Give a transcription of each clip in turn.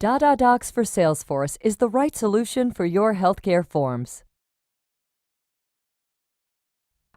DaDaDocs for Salesforce is the right solution for your healthcare forms.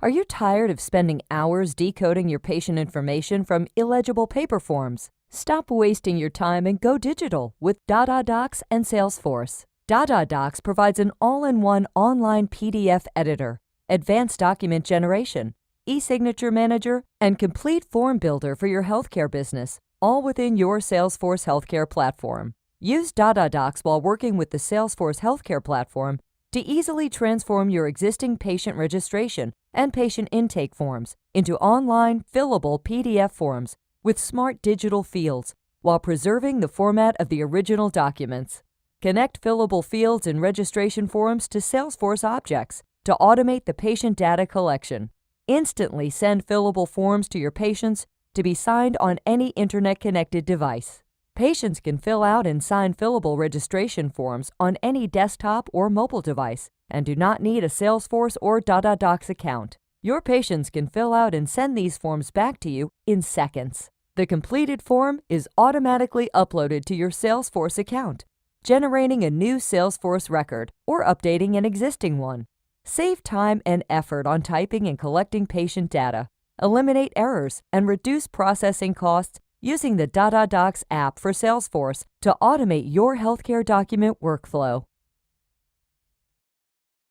Are you tired of spending hours decoding your patient information from illegible paper forms? Stop wasting your time and go digital with DaDaDocs and Salesforce. DaDaDocs provides an all-in-one online PDF editor, advanced document generation, eSignature manager, and complete form builder for your healthcare business, all within your Salesforce healthcare platform. Use DaDaDocs while working with the Salesforce healthcare platform to easily transform your existing patient registration and patient intake forms into online, fillable PDF forms with smart digital fields while preserving the format of the original documents. Connect fillable fields and registration forms to Salesforce objects to automate the patient data collection. Instantly send fillable forms to your patients to be signed on any internet-connected device. Patients can fill out and sign fillable registration forms on any desktop or mobile device and do not need a Salesforce or DaDaDocs account. Your patients can fill out and send these forms back to you in seconds. The completed form is automatically uploaded to your Salesforce account, generating a new Salesforce record or updating an existing one. Save time and effort on typing and collecting patient data, eliminate errors, and reduce processing costs using the DaDaDocs app for Salesforce to automate your healthcare document workflow.